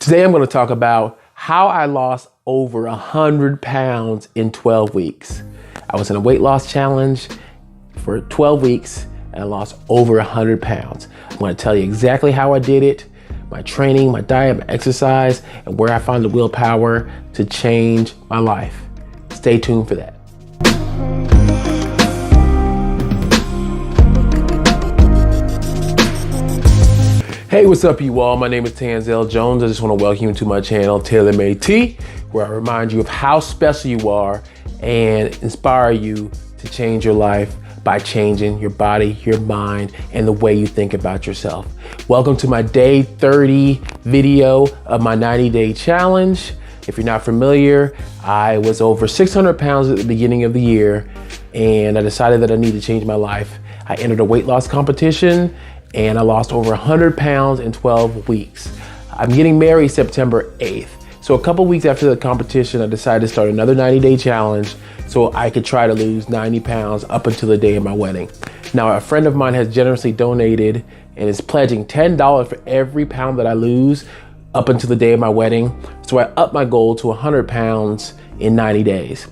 Today I'm going to talk about how I lost over 100 pounds in 12 weeks. I was in a weight loss challenge for 12 weeks and I lost over 100 pounds. I'm going to tell you exactly how I did it, my training, my diet, my exercise, and where I found the willpower to change my life. Stay tuned for that. Hey, what's up you all? My name is Tanzel Jones. I just want to welcome you to my channel, Taylor Made Tea, where I remind you of how special you are and inspire you to change your life by changing your body, your mind, and the way you think about yourself. Welcome to my day 30 video of my 90-day challenge. If you're not familiar, I was over 600 pounds at the beginning of the year, and I decided that I needed to change my life. I entered a weight loss competition, and I lost over 100 pounds in 12 weeks. I'm getting married September 8th. So a couple weeks after the competition, I decided to start another 90-day challenge so I could try to lose 90 pounds up until the day of my wedding. Now, a friend of mine has generously donated and is pledging $10 for every pound that I lose up until the day of my wedding. So I upped my goal to 100 pounds in 90 days.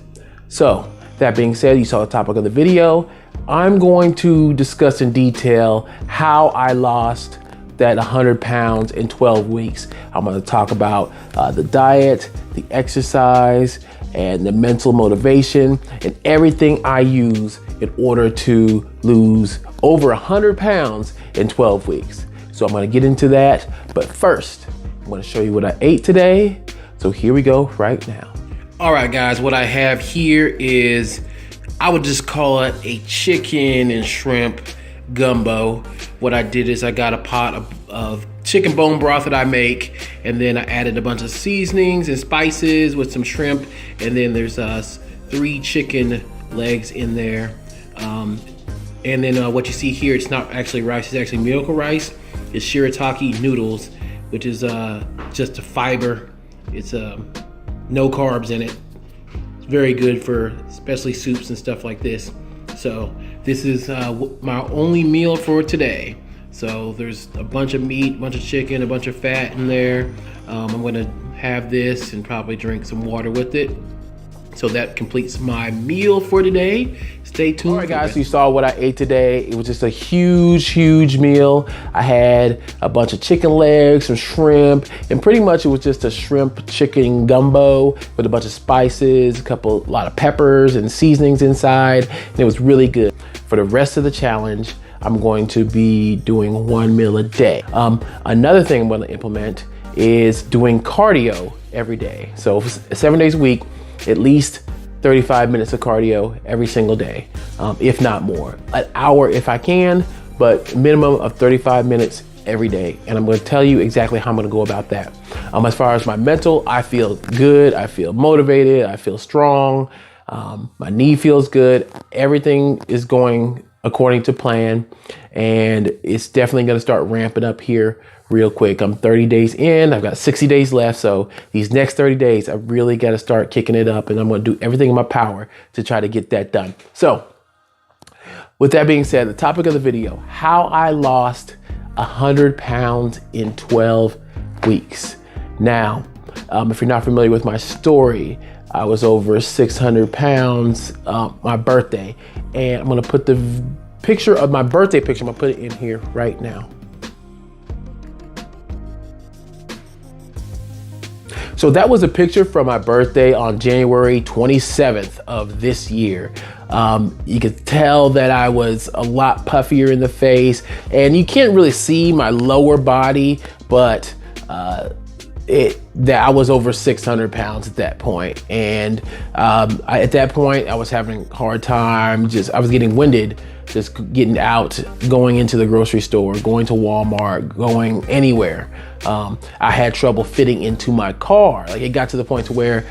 So that being said, you saw the topic of the video. I'm going to discuss in detail how I lost that 100 pounds in 12 weeks. I'm going to talk about the diet, the exercise, and the mental motivation, and everything I use in order to lose over 100 pounds in 12 weeks. So I'm going to get into that. But first, I'm going to show you what I ate today. So here we go right now. All right, guys, what I have here is, I would just call it a chicken and shrimp gumbo. What I did is I got a pot of chicken bone broth that I make, and then I added a bunch of seasonings and spices with some shrimp, and then there's 3 chicken legs in there. And then what you see here, it's not actually rice, it's actually Miracle Rice. It's shirataki noodles, which is just a fiber. It's no carbs in it. It's very good for especially soups and stuff like this. So this is my only meal for today. So there's a bunch of meat, a bunch of chicken, a bunch of fat in there. I'm gonna have this and probably drink some water with it. So that completes my meal for today. Stay tuned. All right, guys, so you saw what I ate today. It was just a huge meal. I had a bunch of chicken legs, some shrimp, and pretty much it was just a shrimp chicken gumbo with a bunch of spices, a lot of peppers and seasonings inside, and it was really good. For the rest of the challenge, I'm going to be doing 1 meal a day. Another thing I'm going to implement is doing cardio every day. So 7 days a week, at least 35 minutes of cardio every single day, if not more. An hour if I can, but minimum of 35 minutes every day. And I'm going to tell you exactly how I'm going to go about that. As far as my mental, I feel good. I feel motivated. I feel strong. My knee feels good. Everything is going according to plan. And it's definitely going to start ramping up here real quick. I'm 30 days in, I've got 60 days left. So these next 30 days, I really got to start kicking it up, and I'm going to do everything in my power to try to get that done. So with that being said, the topic of the video, how I lost 100 pounds in 12 weeks. Now, if you're not familiar with my story, I was over 600 pounds, my birthday, and I'm going to put the picture of my birthday picture, I'm going to put it in here right now. So that was a picture from my birthday on January 27th of this year. You could tell that I was a lot puffier in the face, and you can't really see my lower body, but that I was over 600 pounds at that point. And at that point, I was having a hard time. I was getting winded, just getting out, going into the grocery store, going to Walmart, going anywhere. I had trouble fitting into my car. Like, it got to the point to where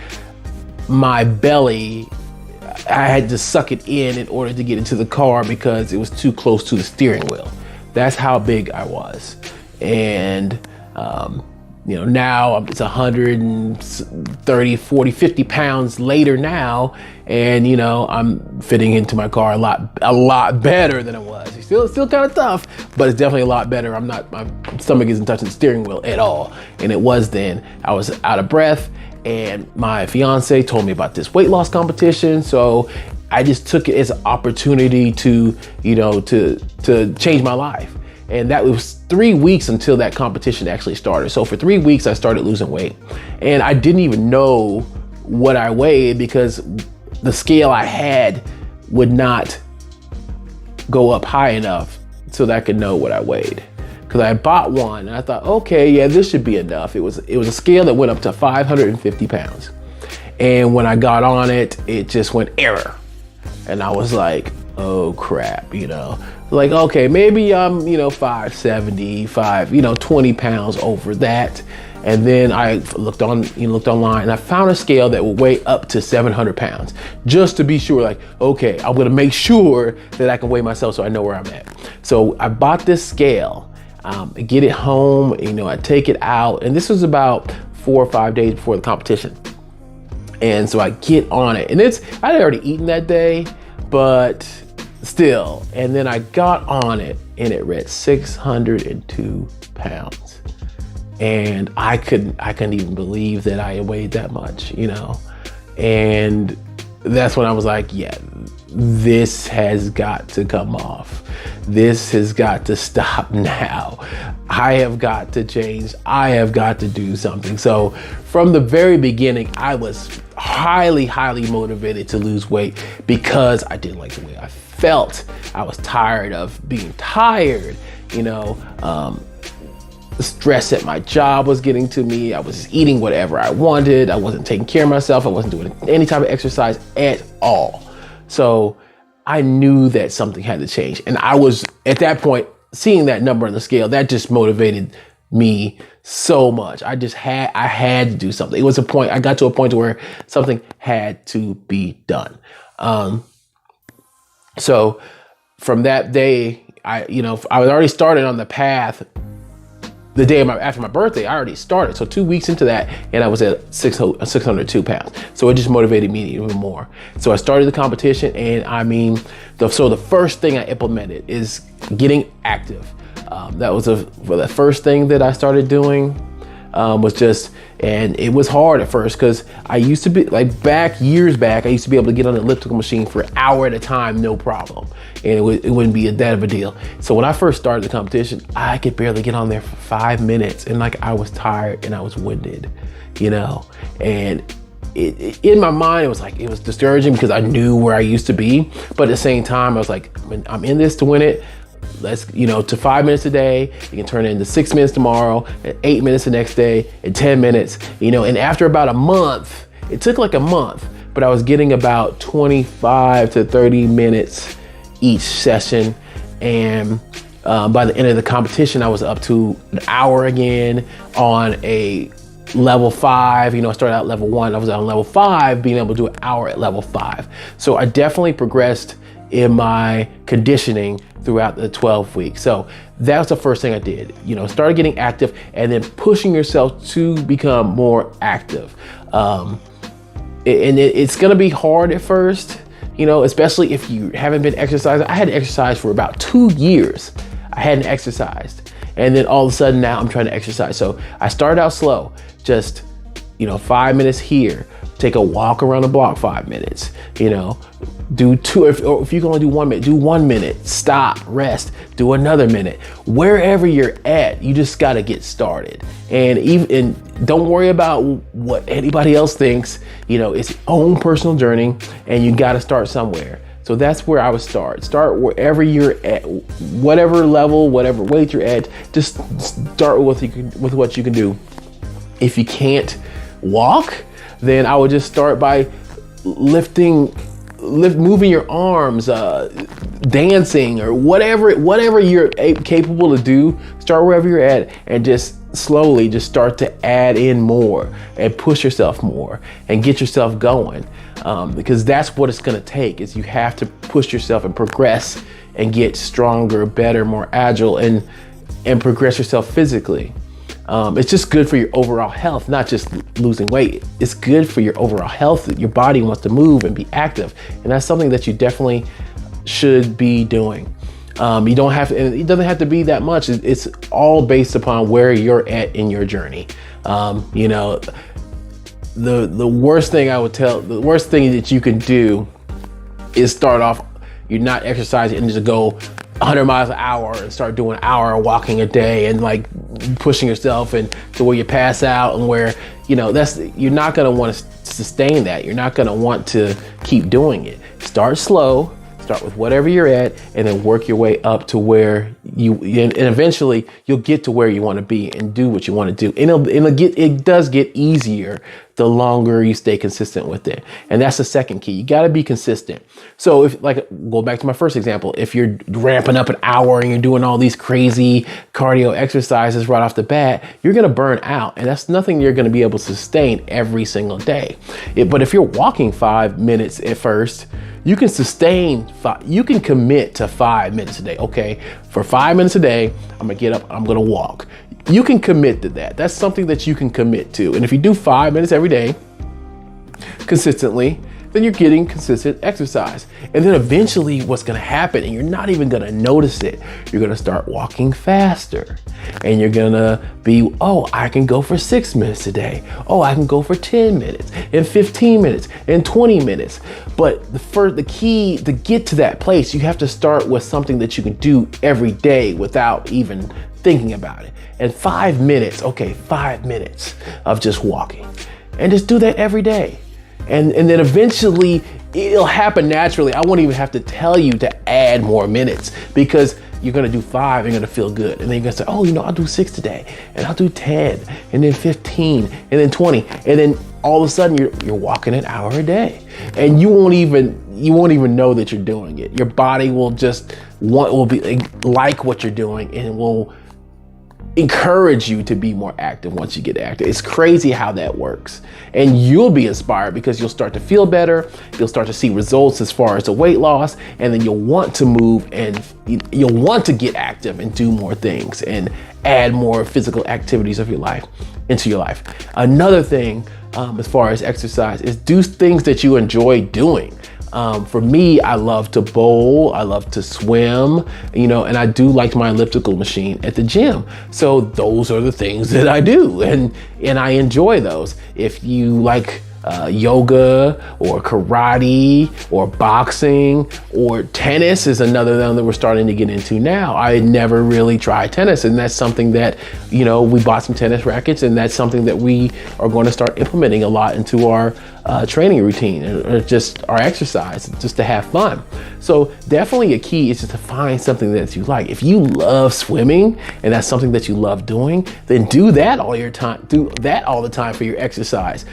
my belly, I had to suck it in order to get into the car because it was too close to the steering wheel. That's how big I was. And Now it's 130, 40, 50 pounds later now. And, I'm fitting into my car a lot better than it was. It's still kind of tough, but it's definitely a lot better. My stomach isn't touching the steering wheel at all. And it was then. I was out of breath, and my fiance told me about this weight loss competition. So I just took it as an opportunity to change my life. And that was 3 weeks until that competition actually started. So for 3 weeks, I started losing weight. And I didn't even know what I weighed because the scale I had would not go up high enough so that I could know what I weighed. Because I bought one and I thought, okay, yeah, this should be enough. It was a scale that went up to 550 pounds. And when I got on it, it just went error. And I was like, oh crap, like, okay, maybe I'm, 570, 20 pounds over that. And then I looked online and I found a scale that would weigh up to 700 pounds, just to be sure, like, okay, I'm gonna make sure that I can weigh myself so I know where I'm at. So I bought this scale, get it home, I take it out, and this was about 4 or 5 days before the competition. And so I get on it, and I had already eaten that day, but still. And then I got on it and it read 602 pounds. And I couldn't even believe that I weighed that much, And that's when I was like, yeah, this has got to come off. This has got to stop now. I have got to change. I have got to do something. So from the very beginning, I was highly, highly motivated to lose weight because I didn't like the way I felt. I was tired of being tired, the stress at my job was getting to me. I was just eating whatever I wanted. I wasn't taking care of myself. I wasn't doing any type of exercise at all. So I knew that something had to change. And I was, at that point, seeing that number on the scale, that just motivated me so much. I had to do something. I got to a point where something had to be done. So from that day, I was already started on the path. The day after my birthday, I already started. So 2 weeks into that, and I was at 602 pounds. So it just motivated me even more. So I started the competition, and the first thing I implemented is getting active. That was the first thing that I started doing. And it was hard at first because I used to be years back, I used to be able to get on the elliptical machine for an hour at a time, no problem. And it wouldn't be that of a deal. So when I first started the competition, I could barely get on there for 5 minutes. And I was tired and I was winded, and in my mind, it was discouraging because I knew where I used to be. But at the same time, I was like, I'm in this to win it. Let's, to 5 minutes a day, you can turn it into 6 minutes tomorrow, and 8 minutes the next day, and 10 minutes, and after about a month, it took like a month, but I was getting about 25 to 30 minutes each session. And by the end of the competition, I was up to an hour again on a level 5. I started out level 1, I was on level 5, being able to do an hour at level 5. So I definitely progressed in my conditioning throughout the 12 weeks. So that was the first thing I did, started getting active and then pushing yourself to become more active. It's gonna be hard at first, especially if you haven't been exercising. I hadn't exercised for about 2 years. I hadn't exercised. And then all of a sudden now I'm trying to exercise. So I started out slow, just, 5 minutes here, take a walk around the block 5 minutes, do 2, or if you can only do 1 minute, do 1 minute, stop, rest, do another minute. Wherever you're at, you just gotta get started. And don't worry about what anybody else thinks, it's your own personal journey and you gotta start somewhere. So that's where I would start. Start wherever you're at, whatever level, whatever weight you're at, just start with what you can do. If you can't walk, then I would just start by moving your arms, dancing, or whatever you're capable to do. Start wherever you're at and just slowly just start to add in more and push yourself more and get yourself going. Because that's what it's gonna take, is you have to push yourself and progress and get stronger, better, more agile, and progress yourself physically. It's just good for your overall health, not just losing weight. It's good for your overall health. Your body wants to move and be active. And that's something that you definitely should be doing. You don't have to, and it doesn't have to be that much. It's all based upon where you're at in your journey. You know, the worst thing that you can do is start off, you're not exercising and just go 100 miles an hour and start doing an hour walking a day and like pushing yourself and to where you pass out, and where, you know, you're not going to want to sustain that. You're not going to want to keep doing it. Start slow. Start with whatever you're at, and then work your way up to where and eventually you'll get to where you want to be and do what you want to do. And it does get easier the longer you stay consistent with it. And that's the second key. You got to be consistent. So if, like, go back to my first example, if you're ramping up an hour and you're doing all these crazy cardio exercises right off the bat, you're going to burn out. And that's nothing you're going to be able to sustain every single day. But if you're walking 5 minutes at first, you can you can commit to 5 minutes a day. Okay, for 5 minutes a day, I'm gonna get up, I'm gonna walk. You can commit to that. That's something that you can commit to. And if you do 5 minutes every day consistently, then you're getting consistent exercise. And then eventually what's gonna happen, and you're not even gonna notice it, you're gonna start walking faster. And you're gonna be, oh, I can go for 6 minutes a day. Oh, I can go for 10 minutes and 15 minutes and 20 minutes. But the key to get to that place, you have to start with something that you can do every day without even thinking about it. And 5 minutes, okay, 5 minutes of just walking. And just do that every day. And then eventually it'll happen naturally. I won't even have to tell you to add more minutes, because you're gonna do 5, you're gonna feel good. And then you're gonna say, oh, you know, I'll do 6 today, and I'll do 10, and then 15, and then 20. And then all of a sudden you're walking an hour a day. And you won't even know that you're doing it. Your body will be like what you're doing, and will encourage you to be more active once you get active. It's crazy how that works. And you'll be inspired because you'll start to feel better. You'll start to see results as far as the weight loss, and then you'll want to move, and you'll want to get active and do more things and add more physical activities of your life into your life. Another thing, as far as exercise, is do things that you enjoy doing. For me, I love to bowl, I love to swim, you know, and I do like my elliptical machine at the gym. So those are the things that I do, and I enjoy those. If you like yoga or karate or boxing or tennis is another one that we're starting to get into now. I had never really tried tennis, and that's something that, you know, we bought some tennis rackets, and that's something that we are going to start implementing a lot into our training routine, or just our exercise, just to have fun. So definitely a key is just to find something that you like. If you love swimming and that's something that you love doing, then do that all your time. Do that all the time for your exercise.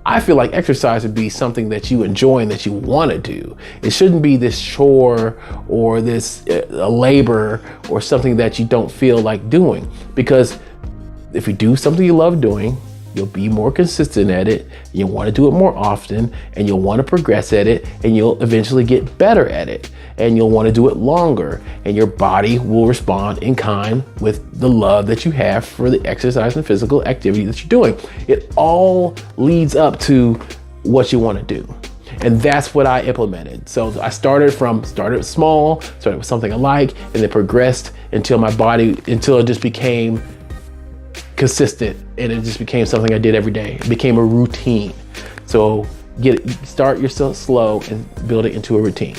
I feel like exercise would be something that you enjoy and that you want to do. It shouldn't be this chore or this labor or something that you don't feel like doing. Because if you do something you love doing, you'll be more consistent at it, you'll want to do it more often, and you'll want to progress at it, and you'll eventually get better at it, and you'll want to do it longer, and your body will respond in kind with the love that you have for the exercise and physical activity that you're doing. It all leads up to what you want to do. And that's what I implemented. So I started small, started with something I like, and then progressed until it just became consistent, and it just became something I did every day. It became a routine. So start yourself slow and build it into a routine.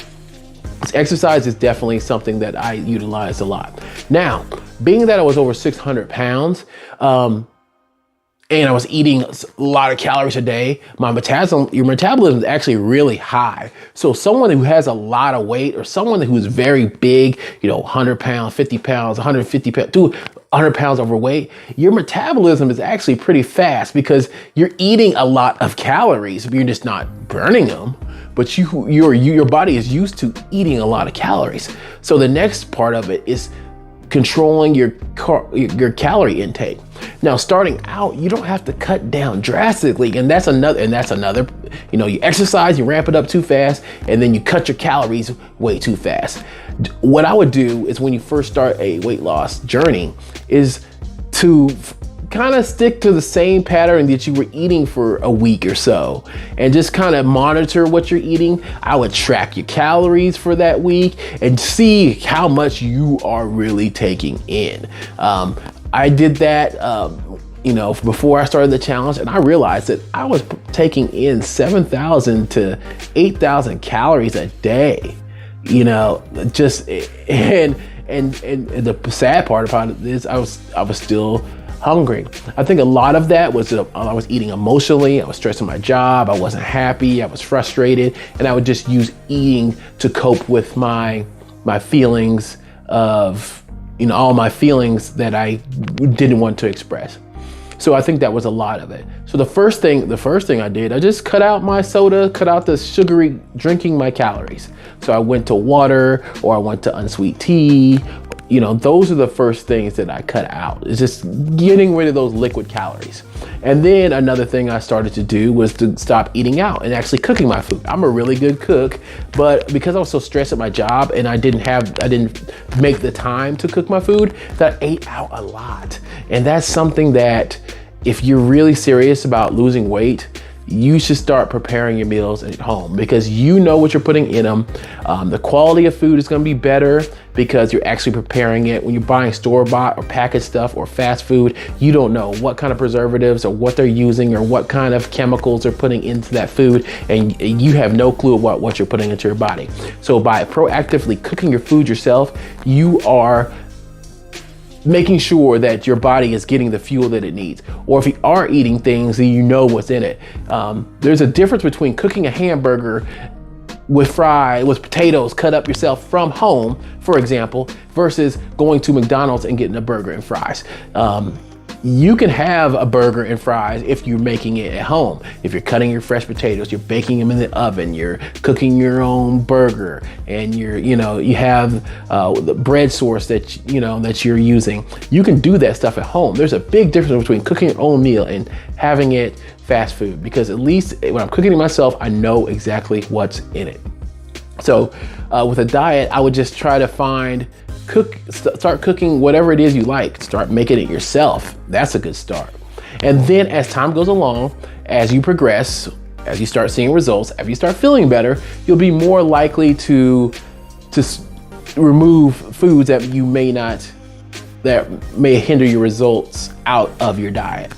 This exercise is definitely something that I utilize a lot. Now, being that I was over 600 pounds, and I was eating a lot of calories a day, your metabolism is actually really high. So someone who has a lot of weight, or someone who is very big, 100 pounds, 50 pounds, 150 pounds, 100 pounds overweight, your metabolism is actually pretty fast because you're eating a lot of calories, but you're just not burning them. But your body is used to eating a lot of calories. So the next part of it is controlling your calorie intake. Now, starting out, you don't have to cut down drastically, and that's another, you exercise, you ramp it up too fast, and then you cut your calories way too fast. What I would do is, when you first start a weight loss journey, is to kind of stick to the same pattern that you were eating for a week or so and just kind of monitor what you're eating. I would track your calories for that week and see how much you are really taking in. I did that, before I started the challenge, and I realized that I was taking in 7,000 to 8,000 calories a day, and the sad part about it is I was still hungry. I think a lot of that was I was eating emotionally. I was stressing my job. I wasn't happy. I was frustrated, and I would just use eating to cope with my feelings of, all my feelings that I didn't want to express. So I think that was a lot of it. So the first thing I did, I just cut out my soda, cut out the sugary drinking my calories. So I went to water, or I went to unsweet tea. Those are the first things that I cut out. It's just getting rid of those liquid calories. And then another thing I started to do was to stop eating out and actually cooking my food. I'm a really good cook, but because I was so stressed at my job and I didn't make the time to cook my food, that I ate out a lot. And that's something that if you're really serious about losing weight, you should start preparing your meals at home, because you know what you're putting in them. The quality of food is going to be better because you're actually preparing it. When you're buying store-bought or packaged stuff or fast food, you don't know what kind of preservatives or what they're using or what kind of chemicals they're putting into that food, and you have no clue about what you're putting into your body. So by proactively cooking your food yourself, you are making sure that your body is getting the fuel that it needs. Or if you are eating things, then you know what's in it. There's a difference between cooking a hamburger with potatoes cut up yourself from home, for example, versus going to McDonald's and getting a burger and fries. You can have a burger and fries if you're making it at home. If you're cutting your fresh potatoes, you're baking them in the oven, you're cooking your own burger, and you have the bread source that you're using. You can do that stuff at home. There's a big difference between cooking your own meal and having it fast food, because at least when I'm cooking it myself, I know exactly what's in it. So with a diet, I would just try to start cooking whatever it is you like. Start making it yourself. That's a good start. And then as time goes along, as you progress, as you start seeing results, as you start feeling better, you'll be more likely to remove foods that may hinder your results out of your diet.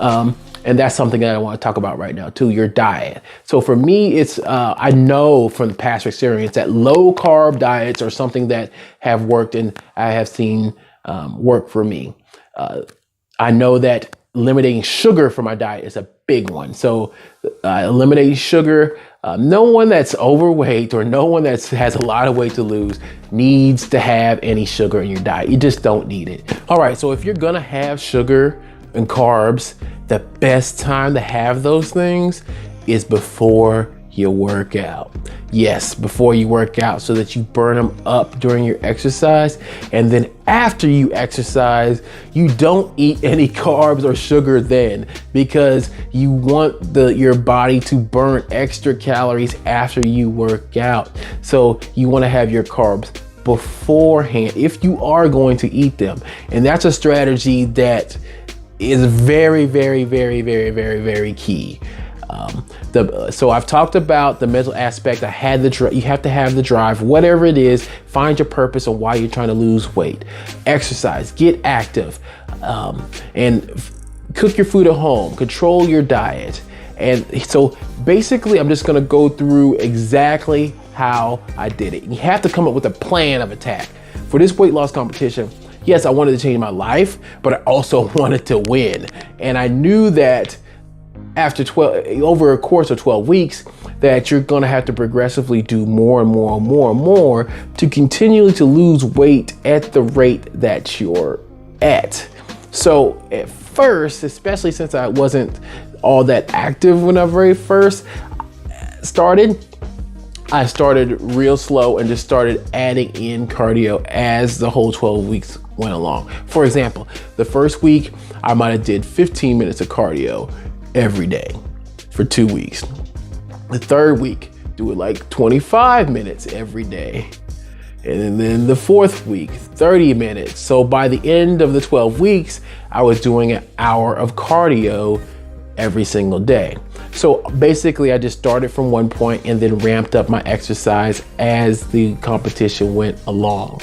And that's something that I want to talk about right now too, your diet. So for me, it's I know from past experience that low carb diets are something that have worked and I have seen work for me. I know that eliminating sugar from my diet is a big one. So eliminating sugar, no one that's overweight or no one that has a lot of weight to lose needs to have any sugar in your diet. You just don't need it. All right, so if you're gonna have sugar and carbs, the best time to have those things is before you work out. Yes, before you work out, so that you burn them up during your exercise. And then after you exercise, you don't eat any carbs or sugar then, because you want your body to burn extra calories after you work out. So you want to have your carbs beforehand if you are going to eat them. And that's a strategy that is very, very, very, very, very, very key. So I've talked about the mental aspect. You have to have the drive, whatever it is. Find your purpose on why you're trying to lose weight. Exercise, get active, and cook your food at home. Control your diet. And so basically, I'm just going to go through exactly how I did it. You have to come up with a plan of attack for this weight loss competition. Yes, I wanted to change my life, but I also wanted to win. And I knew that after over a course of 12 weeks, that you're gonna have to progressively do more and more and more and more to continually to lose weight at the rate that you're at. So at first, especially since I wasn't all that active when I very first started, I started real slow and just started adding in cardio as the whole 12 weeks went along. For example, the first week I might have did 15 minutes of cardio every day for 2 weeks. The third week, do it like 25 minutes every day. And then the 4th week, 30 minutes. So by the end of the 12 weeks, I was doing an hour of cardio every single day. So basically I just started from one point and then ramped up my exercise as the competition went along.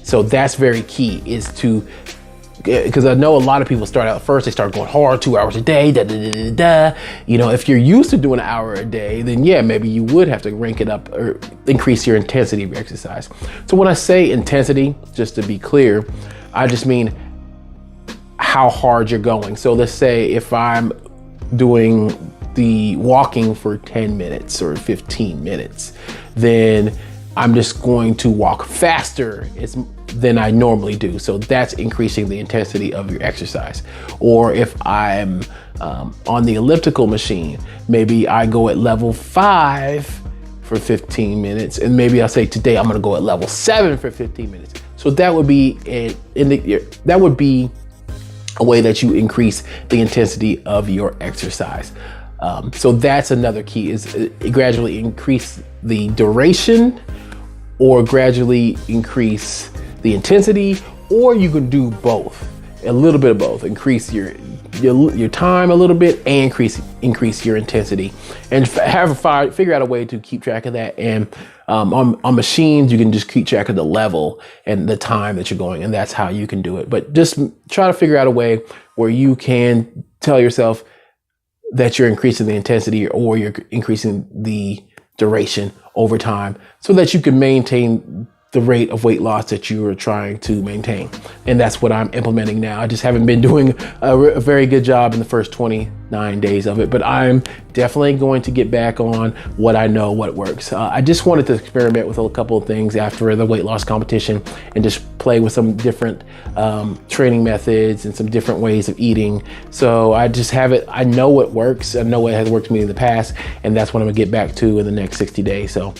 So that's very key, is to, because I know a lot of people start out first, they start going hard, 2 hours a day, You know, if you're used to doing an hour a day, then yeah, maybe you would have to rank it up or increase your intensity of your exercise. So when I say intensity, just to be clear, I just mean how hard you're going. So let's say if I'm doing the walking for 10 minutes or 15 minutes, then I'm just going to walk faster than I normally do. So that's increasing the intensity of your exercise. Or if I'm on the elliptical machine, maybe I go at level 5 for 15 minutes, and maybe I'll say today I'm gonna go at level 7 for 15 minutes. So that would be a way that you increase the intensity of your exercise. So that's another key, is gradually increase the duration or gradually increase the intensity, or you can do both, a little bit of both. Increase your time a little bit and increase your intensity, and figure out a way to keep track of that. And on machines, you can just keep track of the level and the time that you're going, and that's how you can do it. But just try to figure out a way where you can tell yourself that you're increasing the intensity or you're increasing the duration over time, so that you can maintain the rate of weight loss that you are trying to maintain. And that's what I'm implementing now. I just haven't been doing a very good job in the first 29 days of it, but I'm definitely going to get back on what I know, what works. I just wanted to experiment with a couple of things after the weight loss competition and just play with some different training methods and some different ways of eating. So I just have it, I know what works. I know what has worked for me in the past, and that's what I'm gonna get back to in the next 60 days. So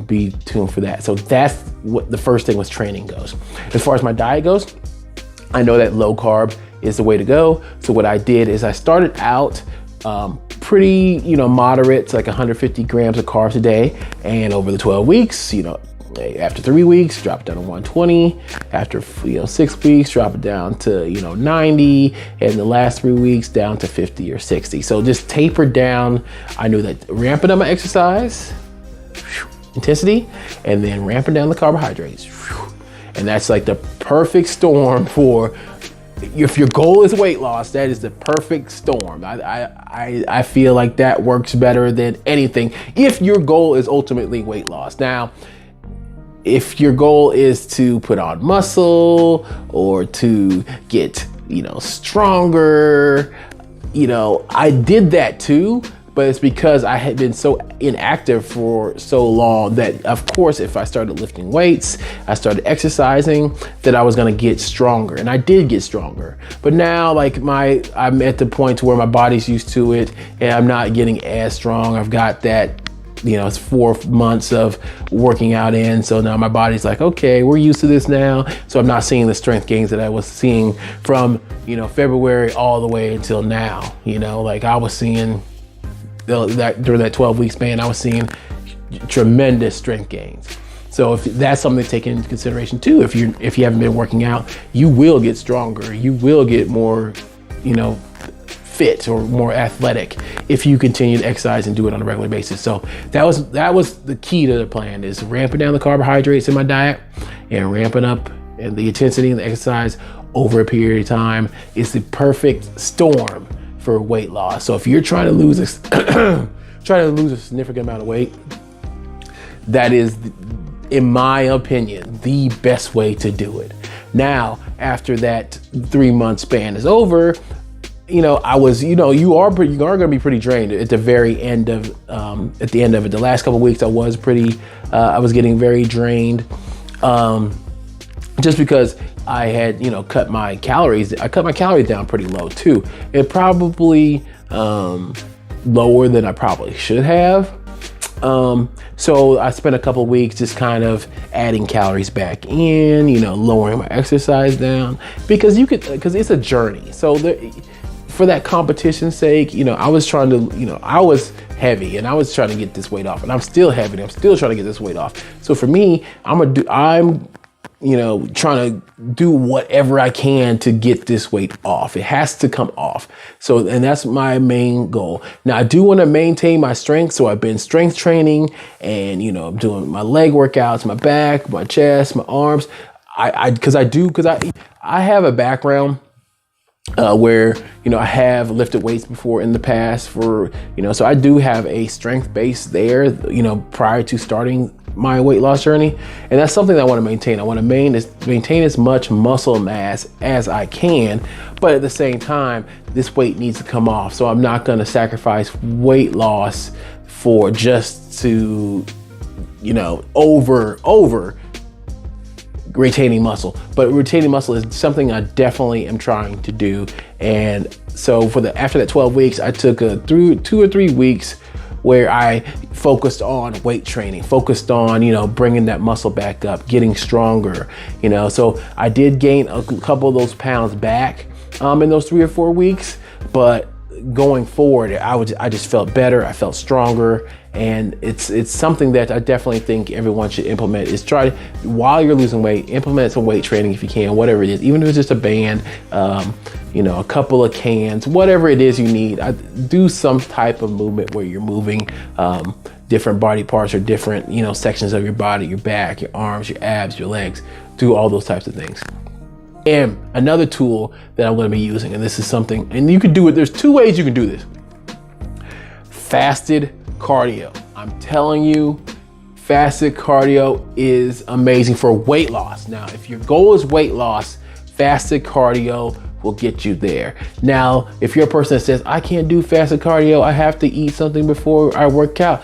be tuned for that. So that's what the first thing was training goes. As far as my diet goes, I know that low carb is the way to go. So what I did is I started out pretty, moderate, like 150 grams of carbs a day. And over the 12 weeks, after 3 weeks, drop it down to 120. After 6 weeks, drop it down to 90, and the last 3 weeks down to 50 or 60. So just taper down. I knew that ramping up my exercise intensity, and then ramping down the carbohydrates, and that's like the perfect storm for, if your goal is weight loss, that is the perfect storm. I feel like that works better than anything if your goal is ultimately weight loss. Now, if your goal is to put on muscle or to get, stronger, I did that too, but it's because I had been so inactive for so long that, of course, if I started lifting weights, I started exercising, that I was gonna get stronger, and I did get stronger. But now, I'm at the point where my body's used to it, and I'm not getting as strong. I've got that, it's 4 months of working out in, so now my body's like, okay, we're used to this now. So I'm not seeing the strength gains that I was seeing from, February all the way until now. I was seeing that during that 12-week span, I was seeing tremendous strength gains. So if that's something to take into consideration too, if you haven't been working out, you will get stronger. You will get more, fit or more athletic if you continue to exercise and do it on a regular basis. So that was the key to the plan, is ramping down the carbohydrates in my diet and ramping up the intensity and the exercise over a period of time is the perfect storm for weight loss. So if you're trying to lose a significant amount of weight, that is, in my opinion, the best way to do it. Now, after that 3-month span is over, I was, you are going to be pretty drained at the very end of, at the end of it. The last couple of weeks, I was getting very drained, just because I had, cut my calories down pretty low too. It probably lower than I probably should have. So I spent a couple of weeks just kind of adding calories back in, lowering my exercise down, because it's a journey. So for that competition's sake, I was trying to, I was heavy and I was trying to get this weight off, and I'm still heavy and I'm still trying to get this weight off. So for me, I'm trying to do whatever I can to get this weight off. It has to come off. So, and that's my main goal. Now, I do want to maintain my strength. So I've been strength training and, I'm doing my leg workouts, my back, my chest, my arms. I have a background where, I have lifted weights before in the past so I do have a strength base there, prior to starting my weight loss journey. And that's something that I want to maintain. I want to maintain as much muscle mass as I can, but at the same time, this weight needs to come off. So I'm not going to sacrifice weight loss for just to, over retaining muscle. But retaining muscle is something I definitely am trying to do. And so after that 12 weeks, I took 2 or 3 weeks where I focused on weight training, focused on, bringing that muscle back up, getting stronger, So I did gain a couple of those pounds back in those 3 or 4 weeks, but going forward, I just felt better. I felt stronger. And it's something that I definitely think everyone should implement, is while you're losing weight, implement some weight training if you can, whatever it is, even if it's just a band, a couple of cans, whatever it is you need. Do some type of movement where you're moving different body parts or different, sections of your body, your back, your arms, your abs, your legs. Do all those types of things. And another tool that I'm going to be using, and this is something, and you can do it, there's 2 ways you can do this. Fasted cardio. I'm telling you, fasted cardio is amazing for weight loss. Now, if your goal is weight loss, fasted cardio will get you there. Now, if you're a person that says, I can't do fasted cardio, I have to eat something before I work out.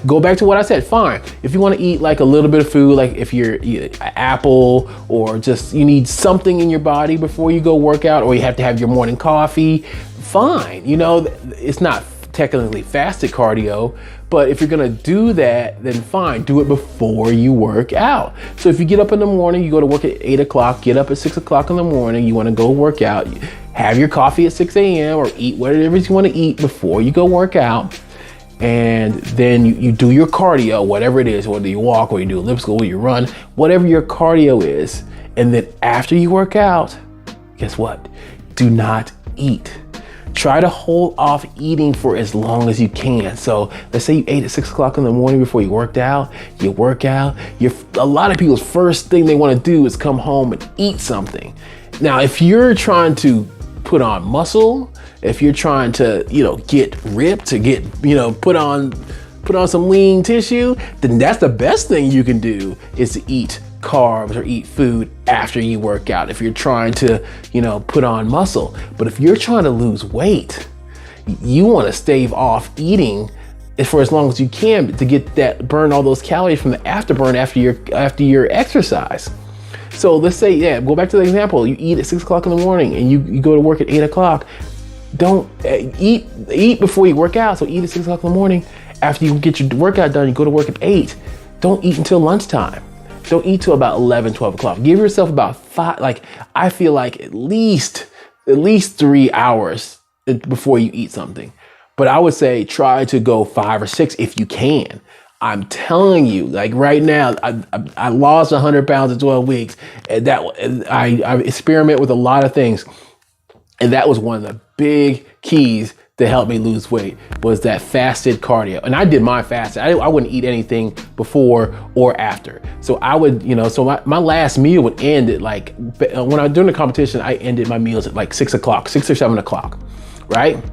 Go back to what I said, fine. If you want to eat a little bit of food, if you're an apple, or just you need something in your body before you go work out, or you have to have your morning coffee, fine. It's not technically fasted cardio, but if you're gonna do that, then fine, do it before you work out. So if you get up in the morning, you go to work at 8 o'clock, get up at 6 o'clock in the morning, you wanna go work out, have your coffee at 6 a.m. or eat whatever you wanna eat before you go work out. And then you do your cardio, whatever it is, whether you walk or you do elliptical or you run, whatever your cardio is. And then after you work out, guess what? Do not eat. Try to hold off eating for as long as you can. So let's say you ate at 6 o'clock in the morning before you worked out, you work out. A lot of people's first thing they want to do is come home and eat something. Now, if you're trying to put on muscle, if you're trying to, get ripped, to get, put on some lean tissue, then that's the best thing you can do, is to eat carbs or eat food after you work out, if you're trying to, put on muscle. But if you're trying to lose weight, you want to stave off eating for as long as you can to burn all those calories from the afterburn after your exercise. So let's say, go back to the example. You eat at 6 o'clock in the morning and you go to work at 8 o'clock. Don't eat before you work out. So eat at 6 o'clock in the morning. After you get your workout done, you go to work at 8. Don't eat until lunchtime. Don't eat till about 11, 12 o'clock. Give yourself about 5, I feel like at least 3 hours before you eat something. But I would say try to go 5 or 6 if you can. I'm telling you, right now, I lost 100 pounds in 12 weeks. And I experiment with a lot of things. And that was one of the big keys to help me lose weight, was that fasted cardio. And I did my fasting. I wouldn't eat anything before or after. So I would, so my last meal would end at when I was doing the competition, I ended my meals at 6 o'clock, 6 or 7 o'clock, right?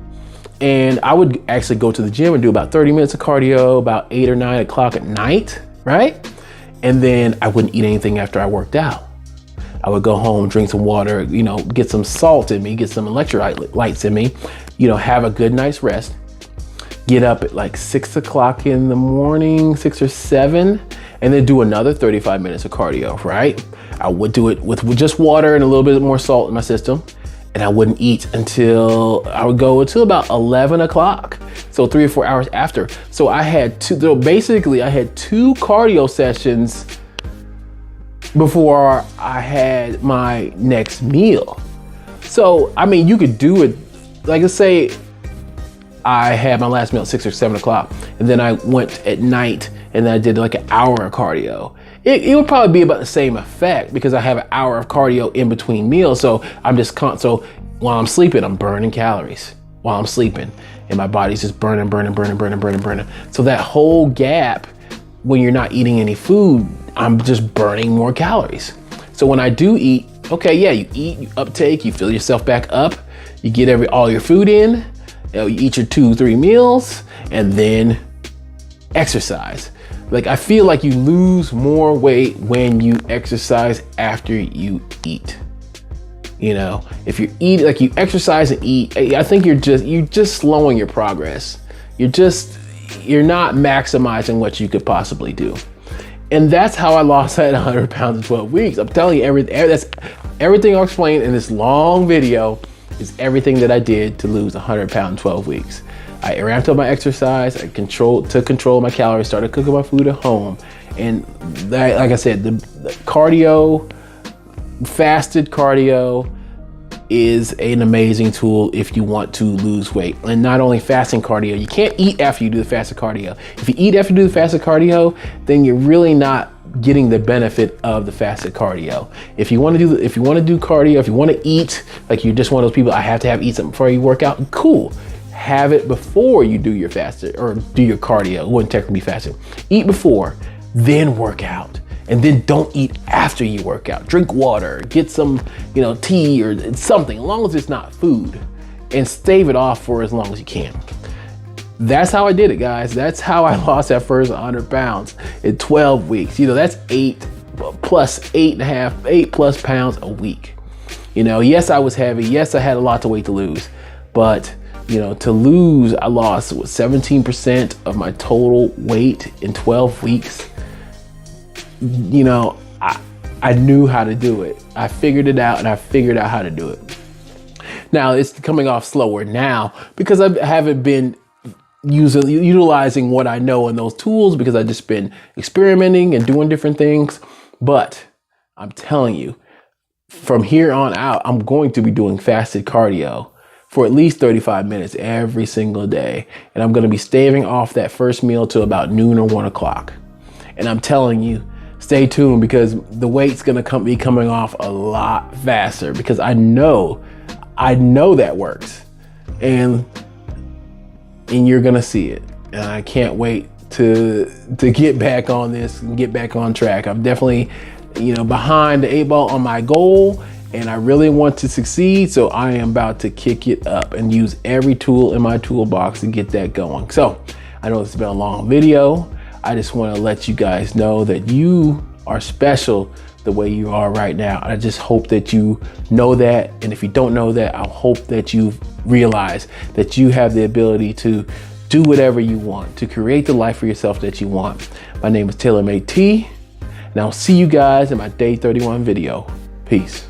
And I would actually go to the gym and do about 30 minutes of cardio, about 8 or 9 o'clock at night, right? And then I wouldn't eat anything after I worked out. I would go home, drink some water, get some salt in me, get some electrolytes in me, have a good night's rest, get up at 6 o'clock in the morning, 6 or 7, and then do another 35 minutes of cardio, right? I would do it with just water and a little bit more salt in my system. And I wouldn't eat until about 11 o'clock. So 3 or 4 hours after. So I had two cardio sessions before I had my next meal. So, I mean, you could do it, like let's say I had my last meal at 6 or 7 o'clock, and then I went at night and then I did like an hour of cardio. It would probably be about the same effect because I have an hour of cardio in between meals. So I'm just, so while I'm sleeping, I'm burning calories while I'm sleeping, and my body's just burning. So that whole gap, when you're not eating any food, I'm just burning more calories. So when I do eat, okay, yeah, you eat, you uptake, you fill yourself back up, you get all your food in, you eat your 2-3 meals, and then exercise. Like, I feel like you lose more weight when you exercise after you eat. You know, if you eat, like you exercise and eat, I think you're just slowing your progress. You're not maximizing what you could possibly do. And that's how I lost that 100 pounds in 12 weeks. I'm telling you, that's everything I'll explain in this long video is everything that I did to lose 100 pounds in 12 weeks. I ramped up my exercise, I took control of my calories, started cooking my food at home. And that, like I said, the cardio, fasted cardio is an amazing tool if you want to lose weight. And not only fasting cardio, you can't eat after you do the fasted cardio. If you eat after you do the fasted cardio, then you're really not getting the benefit of the fasted cardio. If you want to do cardio, if you want to eat, like you're just one of those people, I have to eat something before you work out, cool. Have it before you do your fasted or do your cardio. It wouldn't technically be fasting. Eat before, then work out. And then don't eat after you work out. Drink water, get some, tea or something, as long as it's not food, and stave it off for as long as you can. That's how I did it, guys. That's how I lost that first 100 pounds in 12 weeks. That's 8 plus pounds a week. Yes, I was heavy. Yes, I had a lot of weight to lose, but to lose, I lost 17% of my total weight in 12 weeks. I knew how to do it. I figured it out, and I figured out how to do it. Now it's coming off slower now because I haven't been utilizing what I know in those tools because I've just been experimenting and doing different things. But I'm telling you, from here on out, I'm going to be doing fasted cardio for at least 35 minutes every single day. And I'm going to be staving off that first meal to about noon or 1 o'clock. And I'm telling you, stay tuned because the weight's going to be coming off a lot faster because I know that works. And you're going to see it. And I can't wait to get back on this and get back on track. I'm definitely, behind the 8 ball on my goal, and I really want to succeed. So I am about to kick it up and use every tool in my toolbox to get that going. So I know it's been a long video. I just want to let you guys know that you are special the way you are right now. I just hope that you know that. And if you don't know that, I hope that you realize that you have the ability to do whatever you want, to create the life for yourself that you want. My name is TaylorMade T, and I'll see you guys in my day 31 video. Peace.